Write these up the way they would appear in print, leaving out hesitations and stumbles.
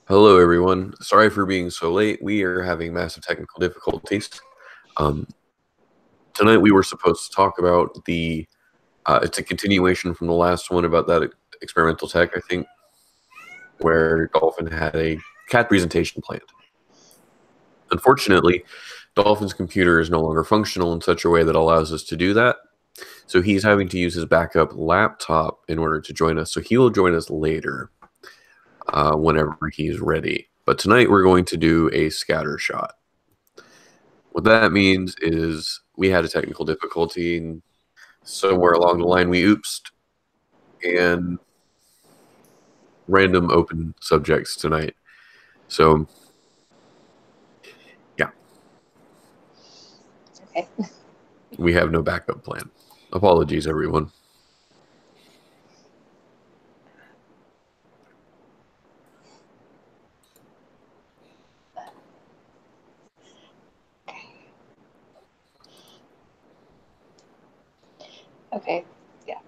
Hello, everyone. Sorry for being so late. We are having massive technical difficulties. Um, Tonight, we were supposed to talk about it's a continuation from the last one about that experimental tech, I think, where Dolphin had a CAD presentation planned. Unfortunately, Dolphin's computer is no longer functional in such a way that allows us to do that. So he's having to use his backup laptop in order to join us. So he will join us later whenever he's ready. But tonight, we're going to do a scatter shot. What that means is we had a technical difficulty, and somewhere along the line we oopsed and random open subjects tonight. So, yeah, Okay. we have no backup plan. Apologies, everyone. Okay. Yeah.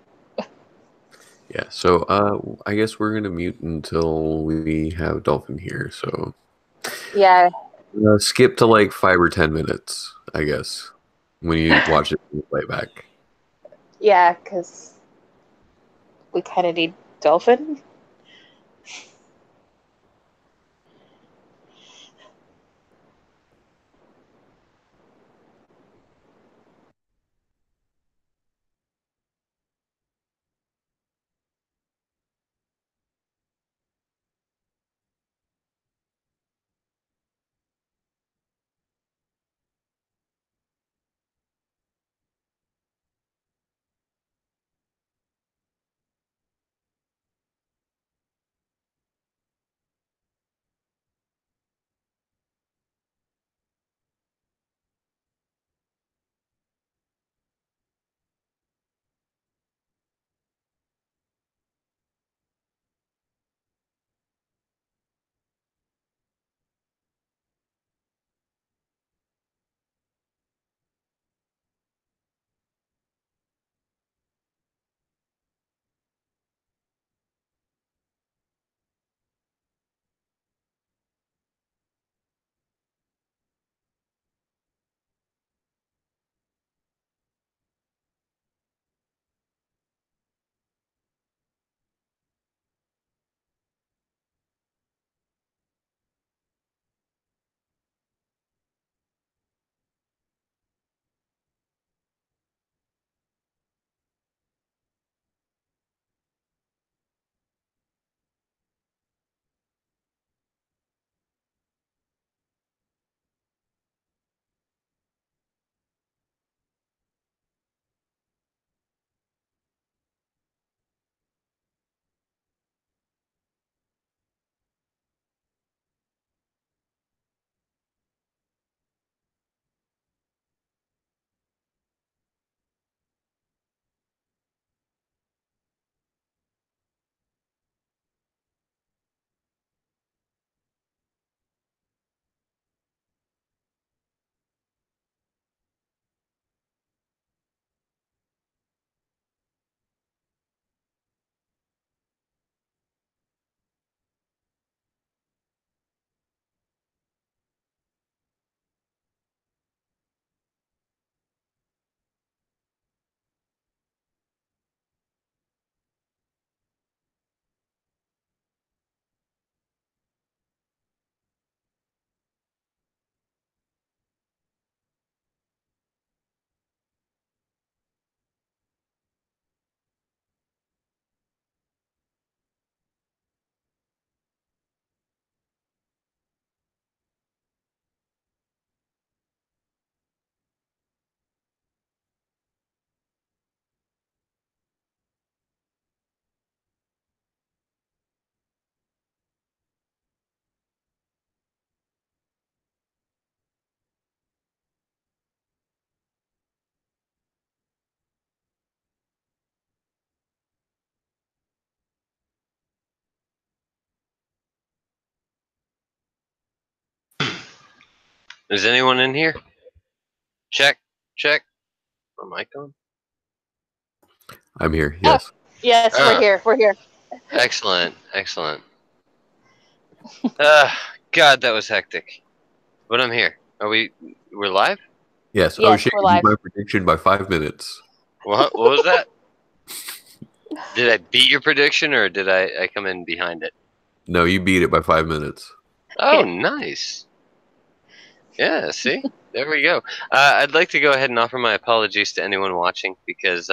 Yeah, so I guess we're going to mute until we have Dolphin here. So, Yeah. skip to like 5 or 10 minutes, I guess, when you watch it in the playback. Yeah, because we kind of need Dolphin. Is anyone in here? Check. My mic on? I'm here, yes. Yes, we're here. We're here. Excellent. God, that was hectic. But I'm here. We're live? Yes. Oh, Yes, shit. we're You beat live. my prediction by 5 minutes. What was that? Did I beat your prediction, or did I come in behind it? No, you beat it by 5 minutes. Oh, nice. Yeah, see? There we go. I'd like to go ahead and offer my apologies to anyone watching because,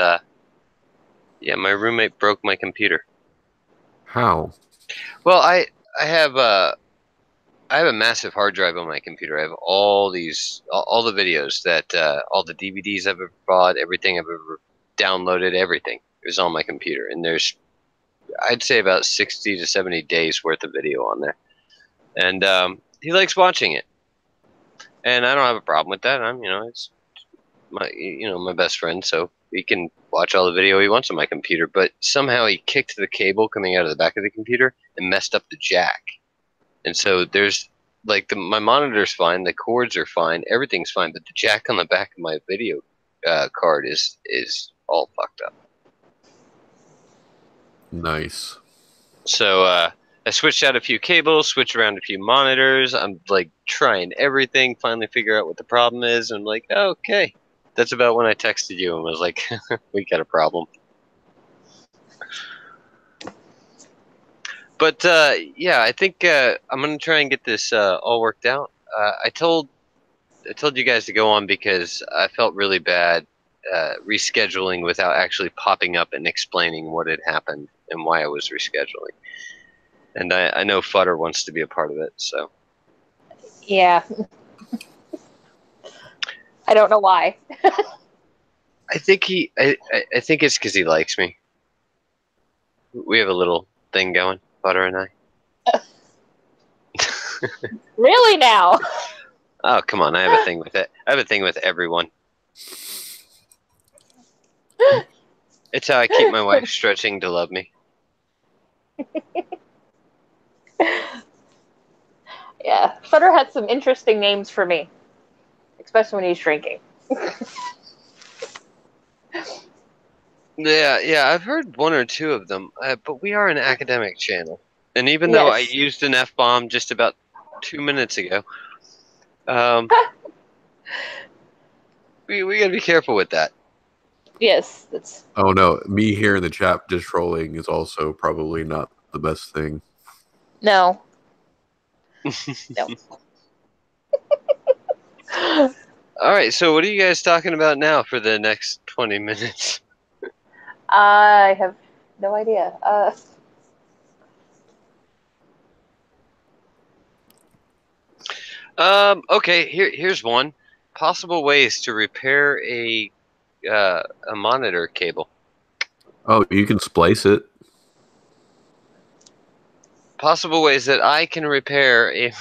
yeah, my roommate broke my computer. How? Well, I have I have a massive hard drive on my computer. I have all the videos that all the DVDs I've ever bought, everything I've ever downloaded, everything is on my computer, and there's I'd say about 60 to 70 days worth of video on there, and he likes watching it, and I don't have a problem with that. It's my best friend, so he can watch all the video he wants on my computer. But somehow he kicked the cable coming out of the back of the computer and messed up the jack. And so there's like my monitor's fine, the cords are fine, everything's fine, but the jack on the back of my video card is all fucked up. Nice. So I switched out a few cables, switched around a few monitors. I'm like trying everything, finally figure out what the problem is. And I'm like, okay. That's about when I texted you and was like, we got a problem. But yeah, I think I'm gonna try and get this all worked out. I told you guys to go on because I felt really bad rescheduling without actually popping up and explaining what had happened and why I was rescheduling. And I know Futter wants to be a part of it, so. Yeah. I don't know why. I think I think it's because he likes me. We have a little thing going, Butter and I. Really now? Oh, come on! I have a thing with it. I have a thing with everyone. It's how I keep my wife stretching to love me. Yeah, Sutter had some interesting names for me, especially when he's drinking. Yeah, I've heard one or two of them, but we are an academic channel, and even though I Yes. used an F-bomb just about 2 minutes ago, we gotta be careful with that. Yes, that's Oh, no. Me here in the chat just trolling is also probably not the best thing. no. No. All right, so what are you guys talking about now for the next 20 minutes? I have no idea. Okay, here's one. Possible ways to repair a monitor cable. Oh, you can splice it. Possible ways that I can repair a.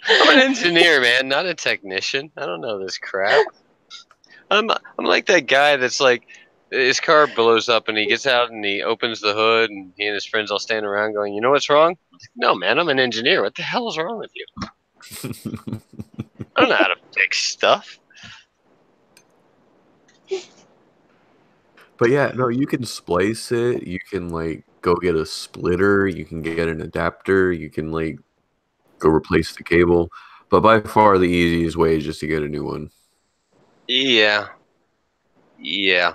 I'm an engineer, man, not a technician. I don't know this crap. I'm like that guy that's like, his car blows up and he gets out and he opens the hood and he and his friends all stand around going, you know what's wrong? I'm like, no, man, I'm an engineer. What the hell is wrong with you? I don't know how to fix stuff. But yeah, no, you can splice it. You can like go get a splitter. You can get an adapter. You can like go replace the cable. But by far the easiest way is just to get a new one. Yeah. I'm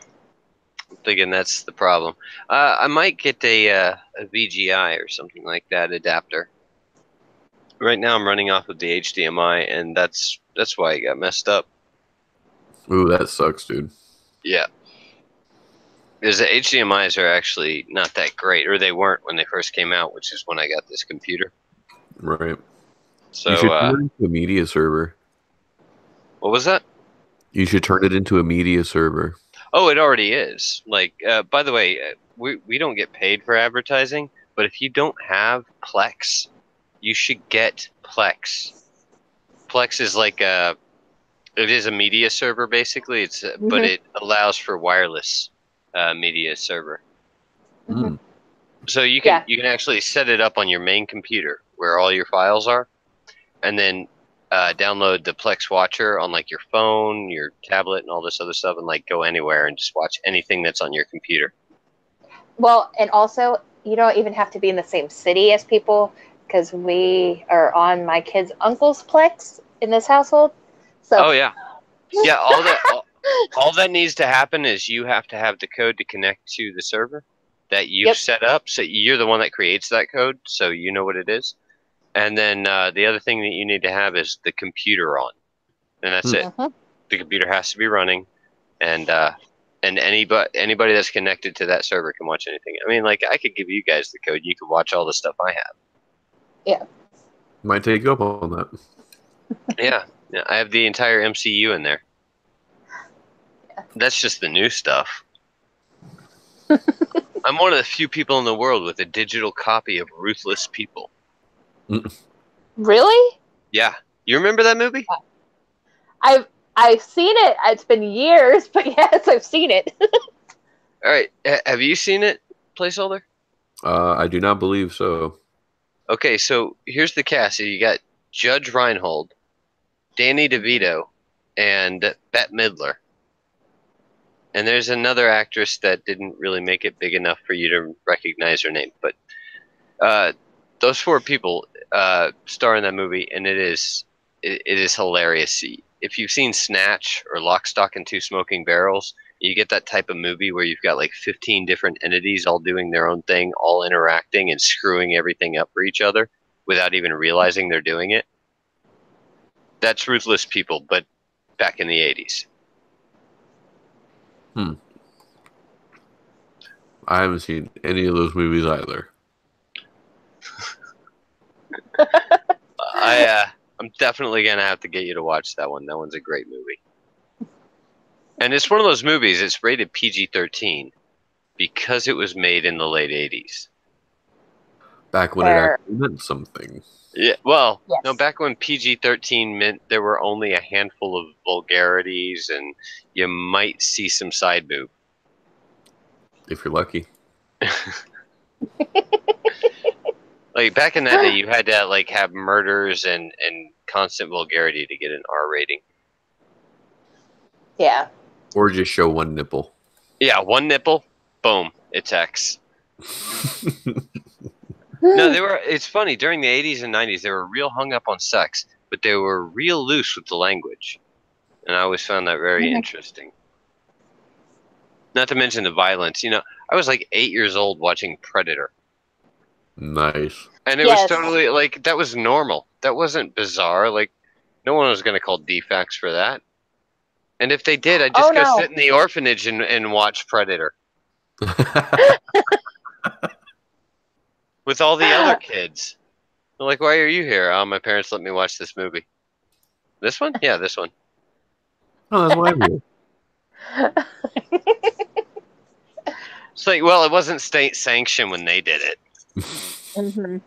thinking that's the problem. I might get a VGI or something like that adapter. Right now I'm running off of the HDMI, and that's why it got messed up. Ooh, that sucks, dude. Yeah. Because the HDMIs are actually not that great, or they weren't when they first came out, which is when I got this computer. Right. So, you should turn it into a media server. What was that? You should turn it into a media server. Oh, it already is. Like, by the way, we don't get paid for advertising, but if you don't have Plex, you should get Plex. Plex is like it is a media server basically. It's but it allows for wireless media server. Mm. So you can actually set it up on your main computer where all your files are, and then download the Plex Watcher on like your phone, your tablet, and all this other stuff, and like go anywhere and just watch anything that's on your computer. Well, and also you don't even have to be in the same city as people because we are on my kid's uncle's Plex in this household. So Oh yeah, yeah. All that needs to happen is you have to have the code to connect to the server that you've Yep. set up. So you're the one that creates that code, so you know what it is. And then the other thing that you need to have is the computer on, and that's it. Mhm. The computer has to be running, and anybody that's connected to that server can watch anything. I mean, like I could give you guys the code, you could watch all the stuff I have. Yeah. Might take you up on that. Yeah, I have the entire MCU in there. That's just the new stuff. I'm one of the few people in the world with a digital copy of Ruthless People. Really? Yeah, you remember that movie? I've seen it. It's been years, but yes, I've seen it. All right, have you seen it, Placeholder? I do not believe so. Okay, so here's the cast. You got Judge Reinhold, Danny DeVito, and Bette Midler. And there's another actress that didn't really make it big enough for you to recognize her name. But those four people star in that movie, and it is hilarious. If you've seen Snatch or Lock, Stock, and Two Smoking Barrels, you get that type of movie where you've got like 15 different entities all doing their own thing, all interacting and screwing everything up for each other without even realizing they're doing it. That's Ruthless People, but back in the 80s. I haven't seen any of those movies either. I'm definitely gonna have to get you to watch that one. That one's a great movie. And it's one of those movies, it's rated PG-13 because it was made in the late 80s. Back when it actually meant something. Yeah, well, Yes. no, back when PG-13 meant there were only a handful of vulgarities and you might see some side boob. If you're lucky. Like back in that day, you had to like have murders and constant vulgarity to get an R rating. Yeah. Or just show one nipple. Yeah, one nipple, boom, it's X. No, they were. It's funny. During the 80s and 90s, they were real hung up on sex, but they were real loose with the language, and I always found that very interesting. Not to mention the violence. You know, I was like 8 years old watching Predator, Nice. and it was totally like that was normal. That wasn't bizarre. Like no one was going to call DFAX for that. And if they did, I'd just go sit in the orphanage and watch Predator with all the other kids. They're like, why are you here? Oh, my parents let me watch this movie. This one? Yeah, this one. Oh, that's why I'm here. It's like, well, it wasn't state sanctioned when they did it. Mm-hmm.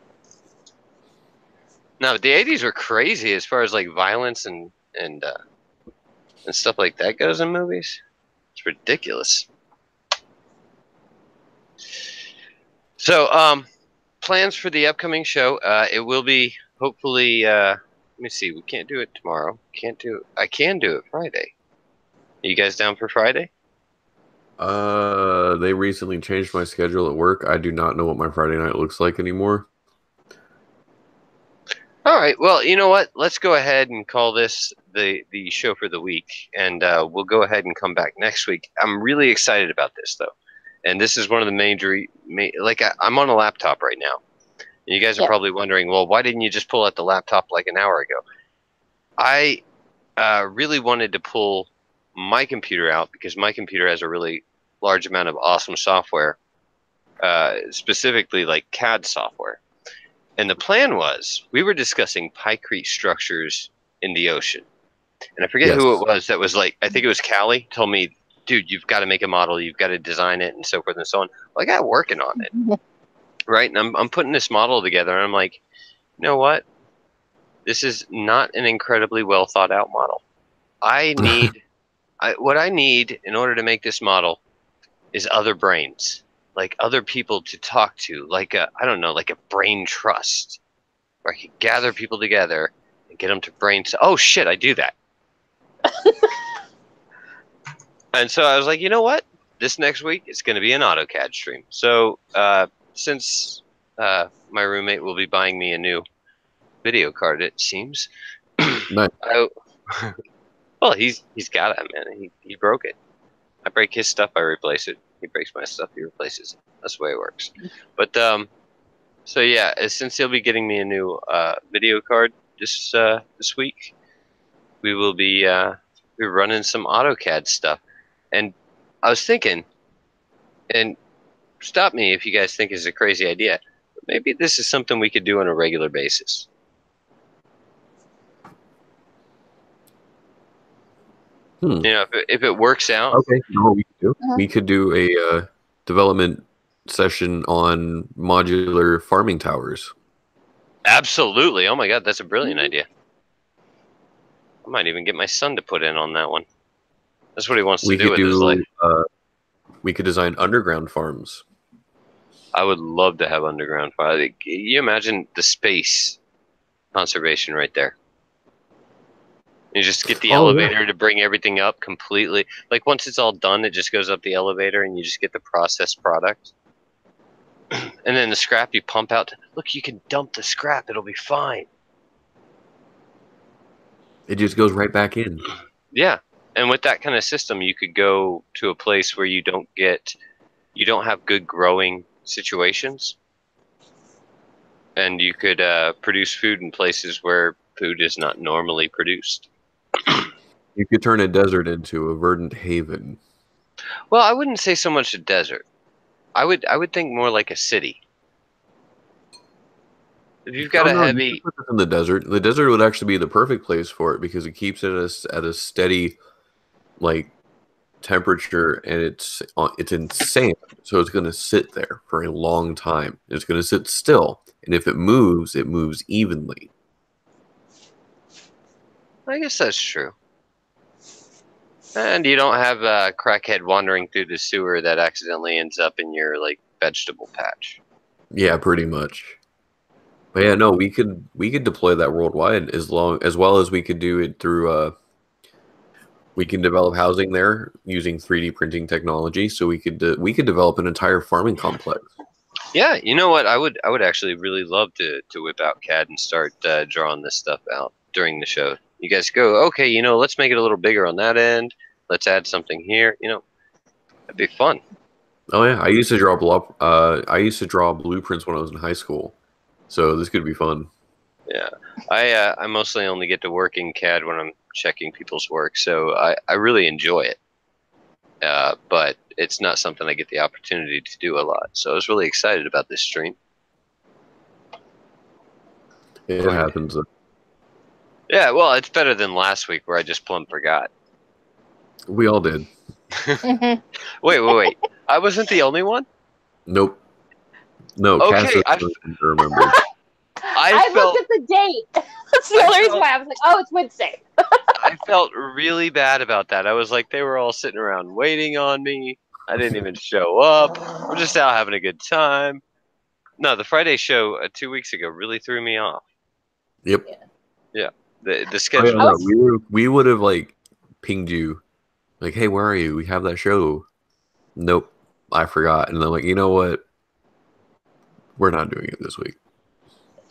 No, the 80s were crazy as far as like violence and stuff like that goes in movies. It's ridiculous. So, plans for the upcoming show. It will be hopefully. Let me see. We can't do it tomorrow. I can do it Friday. Are you guys down for Friday? They recently changed my schedule at work. I do not know what my Friday night looks like anymore. All right. Well, you know what? Let's go ahead and call this the show for the week, and we'll go ahead and come back next week. I'm really excited about this, though, and this is one of the major. I'm on a laptop right now. And you guys are probably wondering, well, why didn't you just pull out the laptop like an hour ago? I really wanted to pull my computer out because my computer has a really large amount of awesome software, specifically like CAD software. And the plan was we were discussing pykrete structures in the ocean. And I forget who it was that was like, I think it was Callie, told me, dude, you've got to make a model, you've got to design it, and so forth and so on. Well, I got working on it. Right? And I'm putting this model together, and I'm like, you know what? This is not an incredibly well thought out model. What I need in order to make this model is other brains, like other people to talk to, like I don't know, like a brain trust, where I could gather people together and get them to oh shit, I do that. And so I was like, you know what? This next week it's going to be an AutoCAD stream. So since my roommate will be buying me a new video card, it seems. Nice. Well, he's got it, man. He broke it. I break his stuff, I replace it. He breaks my stuff, he replaces it. That's the way it works. But so yeah, since he'll be getting me a new video card this week, we will be we're running some AutoCAD stuff. And I was thinking, and stop me if you guys think it's a crazy idea, but maybe this is something we could do on a regular basis. You know, if it works out. Okay, you know what we could do? We could do a development session on modular farming towers. Absolutely. Oh my God, that's a brilliant idea. I might even get my son to put in on that one. That's what he wants to do with his life. We could design underground farms. I would love to have underground farms. Can you imagine the space conservation right there? You just get the elevator to bring everything up completely. Like once it's all done, it just goes up the elevator and you just get the processed product. And then the scrap you pump out. Look, you can dump the scrap. It'll be fine. It just goes right back in. Yeah. And with that kind of system, you could go to a place where you don't have good growing situations. And you could produce food in places where food is not normally produced. You could turn a desert into a verdant haven. Well, I wouldn't say so much a desert. I would think more like a city. If you've got you put this in the desert would actually be the perfect place for it because it keeps it at a steady like temperature, and it's in sand, so it's going to sit there for a long time. It's going to sit still, and if it moves evenly. I guess that's true. And you don't have a crackhead wandering through the sewer that accidentally ends up in your like vegetable patch. Yeah, pretty much. But yeah, no, we could deploy that worldwide as well as we could do it through we can develop housing there using 3D printing technology, so we could develop an entire farming complex. Yeah, you know what? I would actually really love to whip out CAD and start drawing this stuff out during the show. You guys go, okay, you know, let's make it a little bigger on that end. Let's add something here. You know, that'd be fun. Oh yeah, I used to draw blueprints when I was in high school, so this could be fun. Yeah, I mostly only get to work in CAD when I'm checking people's work, so I really enjoy it. But it's not something I get the opportunity to do a lot. So I was really excited about this stream. It happens. Yeah, well, it's better than last week where I just plumb forgot. We all did. Wait. I wasn't the only one? Nope. No, okay, Cass doesn't remember. I looked at the date. That's the only reason why I was like, oh, it's Wednesday. I felt really bad about that. I was like, they were all sitting around waiting on me. I didn't even show up. We're just out having a good time. No, the Friday show 2 weeks ago really threw me off. Yep. Yeah. The schedule. Oh, yeah, we would have like pinged you, like, hey, where are you? We have that show. Nope, I forgot. And I'm like, you know what? We're not doing it this week.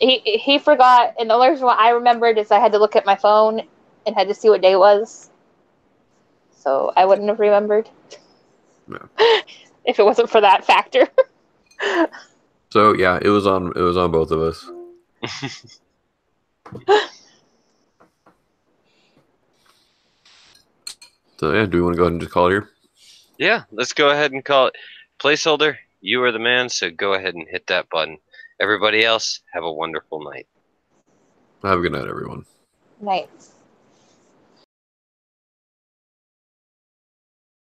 He forgot, and the only reason why I remembered is I had to look at my phone and had to see what day it was. So I wouldn't have remembered. No. If it wasn't for that factor. So yeah, it was on both of us. So yeah, do we want to go ahead and just call it here? Yeah, let's go ahead and call it. Placeholder, you are the man, so go ahead and hit that button. Everybody else, have a wonderful night. Have a good night, everyone. Night.